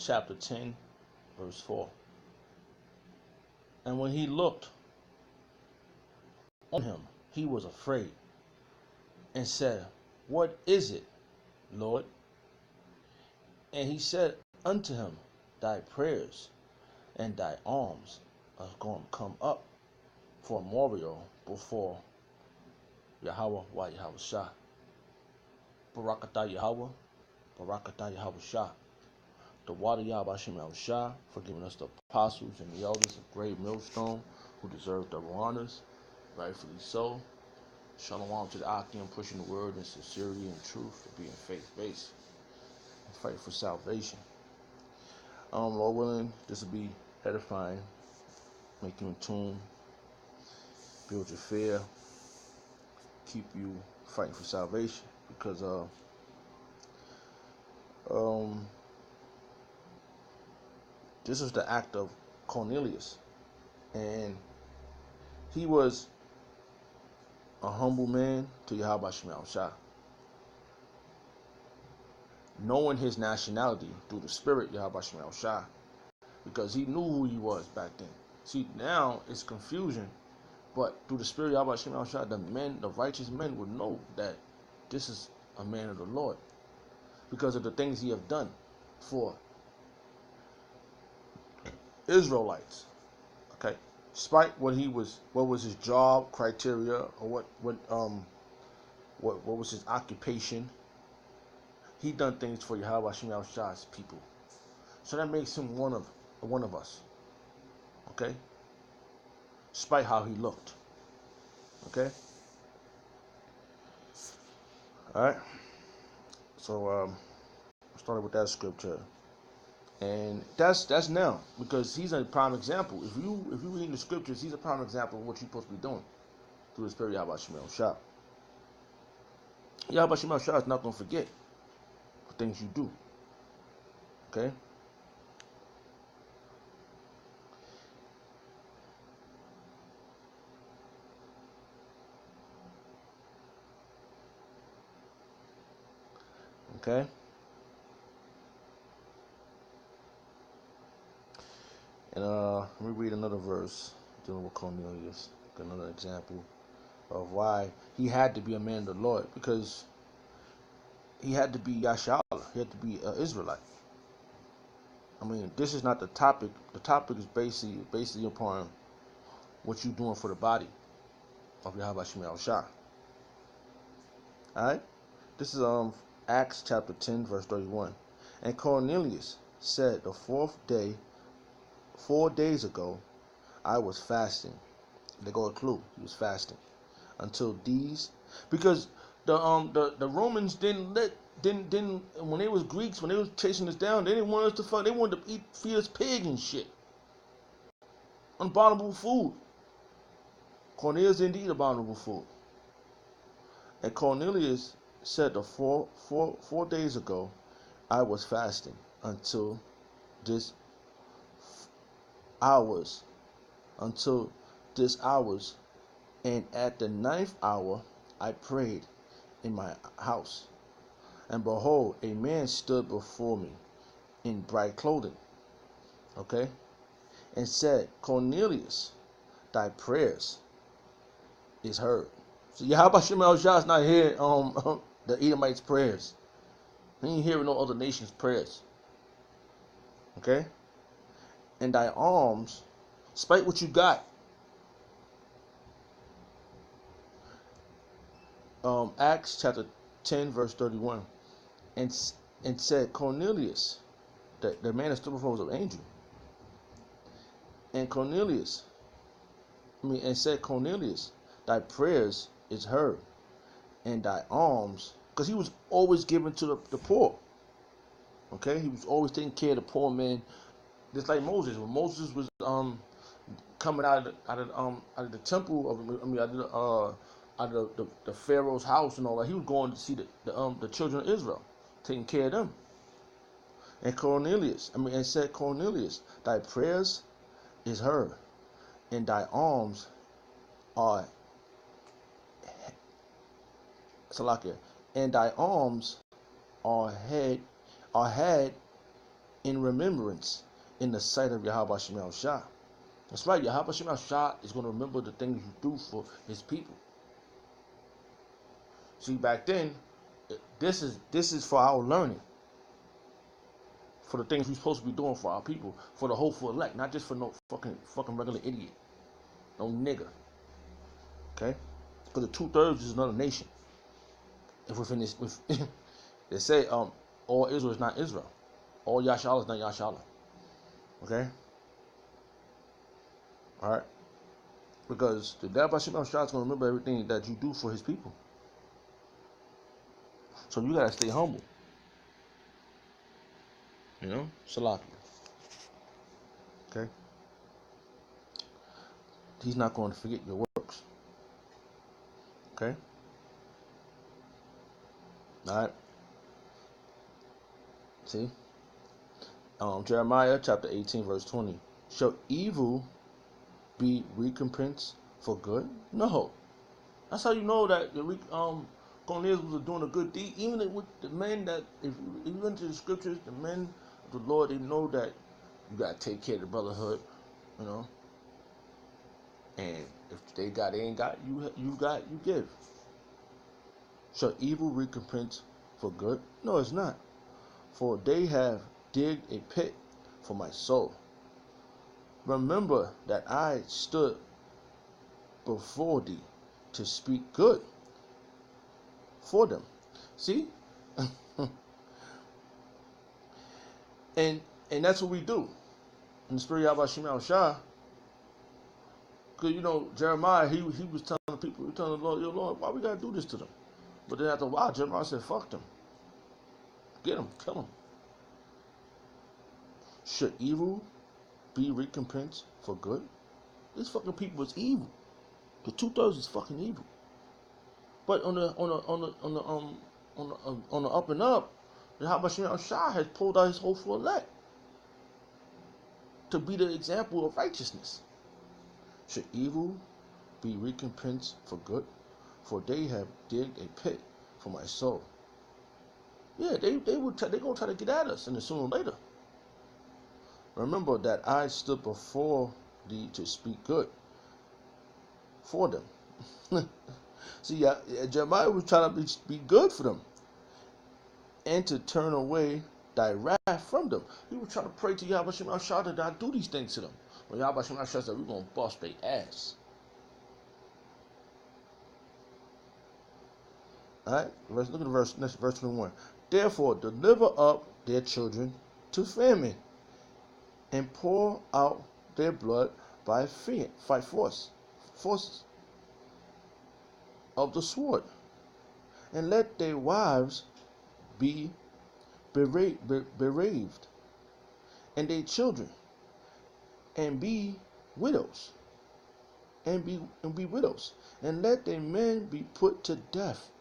chapter 10, verse 4. And when he looked on him, he was afraid and said, What is it, Lord? And he said unto him, Thy prayers and thy alms are going to come up for a memorial before Yahawah wa Yahweh Shah. Barakatah Yahawah, Barakatah Yahweh Shah. The water Yahweh Shem Shah for giving us the apostles and the elders of great millstone who deserve the honors, rightfully so. Shalom to the Akim, pushing the word in sincerity and truth, for being faith-based and fight for salvation. Lord willing, this will be edifying, make you in tune, build your fear, keep you fighting for salvation, because this is the act of Cornelius, and he was a humble man to Yahweh Shemel Shah, knowing his nationality through the spirit Yahweh Shemel Shah, because he knew who he was back then. See, now it's confusion, but through the spirit Yahweh Shemel Shah, the righteous men would know that this is a man of the Lord, because of the things he have done for Israelites. Okay, despite what was his job criteria, or what was his occupation, he done things for Yahweh Shemel Shah's people. So that makes him one of us. Okay, despite how he looked. Okay. All right. So started with that scripture. And that's now, because he's a prime example. If you read the scriptures, he's a prime example of what you're supposed to be doing through the spirit of Yahweh Shemel Shah. Yahweh Shemel Shah is not going to forget the things you do. Okay? Okay? And let me read another verse dealing with Cornelius. Another example of why he had to be a man of the Lord, because he had to be Yahshua. He had to be an Israelite. I mean, this is not the topic. The topic is basically upon what you're doing for the body of Yahweh Shemel Shah. Alright? This is Acts chapter 10, verse 31. And Cornelius said, the 4th day, 4 days ago, I was fasting. They go a clue. He was fasting until these, because the Romans didn't when they was Greeks, when they was chasing us down, they didn't want us to fuck. They wanted to feed us pig and shit, abominable food. Cornelius didn't eat abominable food, and Cornelius said, the 4 days ago, I was fasting until this hours, and at the 9th hour I prayed in my house, and behold, a man stood before me in bright clothing, okay, and said, Cornelius, thy prayers is heard. So Yahweh Shemel Shah is not hearing the Edomites' prayers. He ain't hearing no other nations' prayers. Okay? And thy alms, despite what you got. Acts chapter 10, verse 31. And said, Cornelius, the man that stood before was an angel. And said, Cornelius, thy prayers is heard, and thy alms, because he was always giving to the poor. Okay, he was always taking care of the poor man, just like Moses. When Moses was coming out of the temple out of the Pharaoh's house and all that, he was going to see the children of Israel, taking care of them. And said Cornelius, thy prayers is heard, and thy alms are Salakia, and thy alms are had in remembrance in the sight of Yahawah Shemel Shah. That's right, Yahawah Shemel Shah is going to remember the things you do for his people. See, back then, this is for our learning. For the things we're supposed to be doing for our people, for the hopeful elect, not just for no fucking regular idiot, no nigger. Okay, because the 2/3 is another nation. If within this, they say all Israel is not Israel, all Yashala is not Yashala. Okay, all right, because the Yahawah Shemel Shah is going to remember everything that you do for his people. So you gotta stay humble. You know, Salaki. Okay? He's not going to forget your works. Okay? Alright? See? Jeremiah chapter 18, verse 20. Shall evil be recompense for good? No. That's how you know that Cornelius was doing a good deed. Even with the men that, if you look into the scriptures, the men of the Lord, they know that you got to take care of the brotherhood, you know. And if they ain't got, you give. Shall evil recompense for good? No, it's not. For they have digged a pit for my soul. Remember that I stood before thee to speak good for them. See? and that's what we do. In the spirit of Yahawah Shemel Shah. Because, you know, Jeremiah, he was telling the people, he was telling the Lord, yo, Lord, why we got to do this to them? But then after a while, Jeremiah said, fuck them. Get them, kill them. Should evil be recompensed for good? This fucking people is evil. The 2/3 is fucking evil. But on the up and up, the Yahawah Shemel Shah has pulled out his hopeful elect to be the example of righteousness. Should evil be recompensed for good? For they have digged a pit for my soul. Yeah, they gonna try to get at us, and sooner or later. Remember that I stood before thee to speak good for them. See, Jeremiah was trying to be good for them, and to turn away thy wrath from them. He was trying to pray to Yahawah Shemel Shah that I do these things to them. But Yahawah Shemel Shah said, we're going to bust their ass. Alright? Look at the next verse 21. Therefore, deliver up their children to famine, and pour out their blood by forces of the sword, and let their wives be bereaved, and their children, and be widows, and be widows, and let their men be put to death.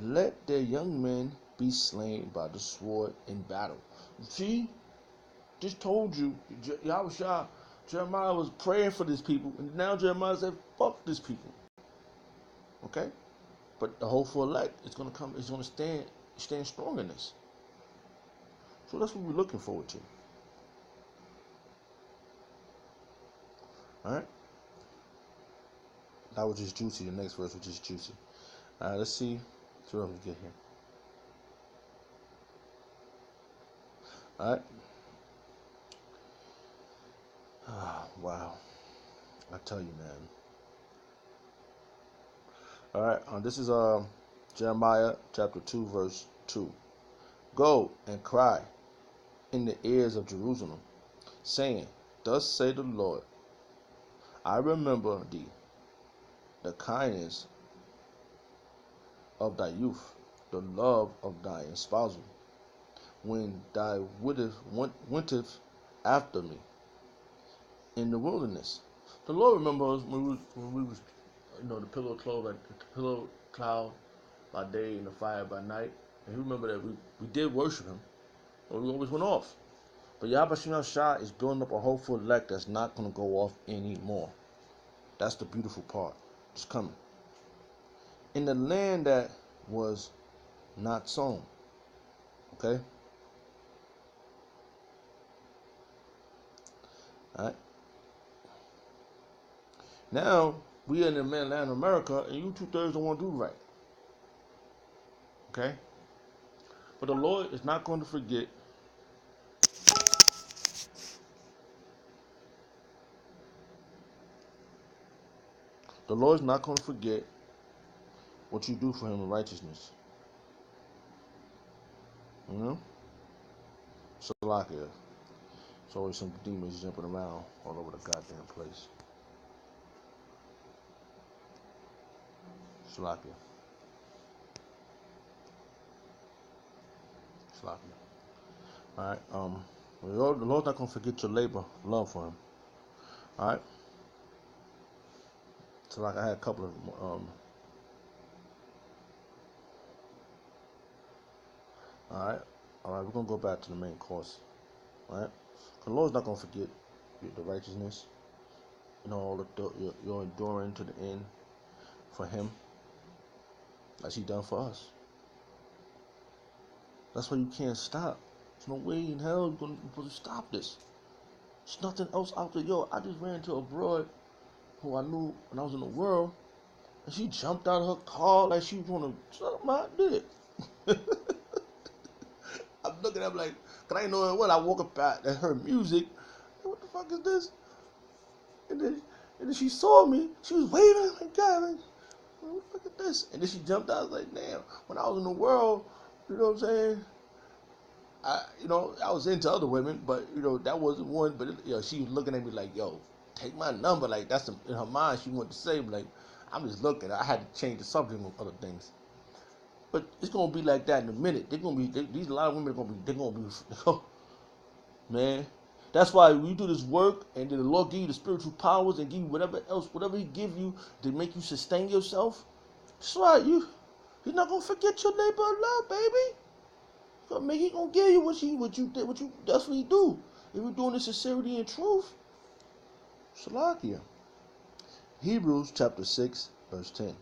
Let their young men be slain by the sword in battle. See, just told you, Yahweh Shah, Jeremiah was praying for these people, and now Jeremiah said, fuck these people. Okay? But the hopeful elect is going to come, is going to stand strong in this. So that's what we're looking forward to. Alright? That was just juicy. The next verse was just juicy. Alright, let's see what else we get here. Alright? Wow. I tell you, man. Alright, this is Jeremiah chapter 2, verse 2. Go and cry in the ears of Jerusalem, saying, thus say the Lord, I remember thee, the kindness of thy youth, the love of thy espousal, when thou wentest after me in the wilderness. The Lord remembers when we was, the pillar cloud by day and the fire by night. And He remember that we did worship Him, but we always went off. But Yahawah Shemel Shah is building up a hopeful elect that's not going to go off anymore. That's the beautiful part. It's coming. In the land that was not sown. Okay? All right. Now we in the mainland America, and you 2/3 don't want to do right. Okay. But the Lord is not going to forget. The Lord is not going to forget what you do for Him in righteousness. You know? Salakia. There's always some demons jumping around all over the goddamn place. Salakia. Salakia. Alright, the Lord's not gonna forget your labor, love for Him. Alright? So like I had a couple of alright, we're gonna go back to the main course. Alright? The Lord's not gonna forget the righteousness, all your enduring to the end for Him, as He done for us. That's why you can't stop. There's no way in hell you're supposed to stop this. There's nothing else out there. Yo, I just ran into a broad who I knew when I was in the world, and she jumped out of her car like she was going to suck my dick. I'm looking at her like, cause I didn't know what. I woke up at her music. What the fuck is this? And then she saw me. She was waving like, God, like, what the fuck is this? And then she jumped out. I was like, damn. When I was in the world, you know what I'm saying? I was into other women, but that wasn't one. But she was looking at me like, yo, take my number. Like that's in her mind. She wanted to say, like, I'm just looking. I had to change the subject with other things. But it's gonna be like that in a minute. These a lot of women they're gonna be, man. That's why when you do this work, and then the Lord give you the spiritual powers and give you whatever He give you to make you sustain yourself. That's why He's not gonna forget your labor of love, baby. He gonna give you what you did. That's what He do. If you're doing this sincerity and truth, Salakia. Hebrews chapter 6, verse 10.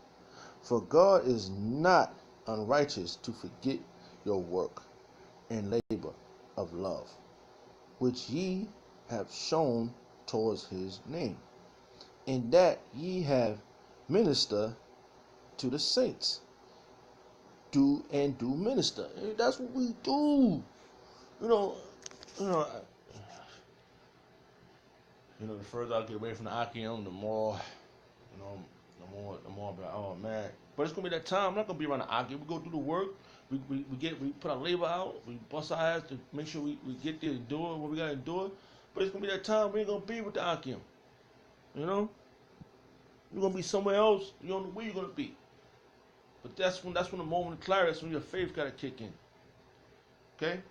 For God is not unrighteous to forget your work and labor of love, which ye have shown towards His name, in that ye have ministered to the saints. Do minister. That's what we do. The further I get away from the Akim, the more I'm like, oh man. But it's gonna be that time. I'm not gonna be around the Akim. We go do the work. We put our labor out. We bust our ass to make sure we get there to do it what we gotta do. But it's gonna be that time we ain't gonna be with the Akim. You're gonna be somewhere else. You don't know where you're gonna be. But that's when the moment of clarity. That's when your faith gotta kick in. Okay.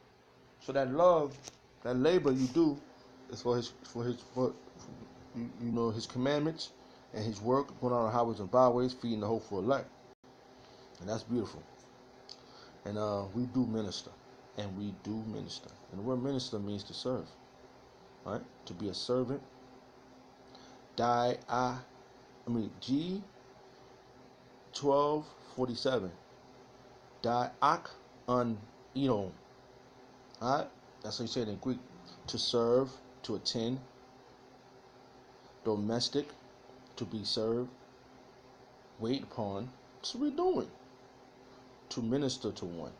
So that love, that labor you do, is for His commandments and His work, going on the highways and byways, feeding the hopeful elect, and that's beautiful. And we do minister, and the word minister means to serve, right? To be a servant. G 12:47. Diak un Edom. Alright? That's how you say it in Greek. To serve, to attend, domestic, to be served, wait upon. That's what we're doing. To minister to one.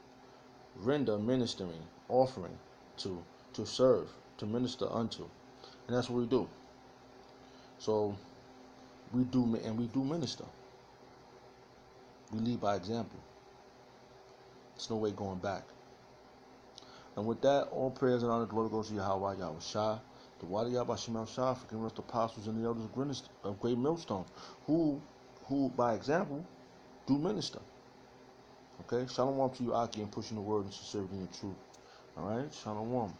Render, ministering, offering, to serve, to minister unto. And that's what we do. So we do minister. We lead by example. There's no way going back. And with that, all prayers and honor and glory goes to Yahawah, Yahweh Shah, the Wadi Yahweh Shemel Shah, for giving us the apostles and the elders of Great Millstone, who by example do minister. Okay, shalom to you, Aki, and pushing the word in sincerity and truth. All right, shalom.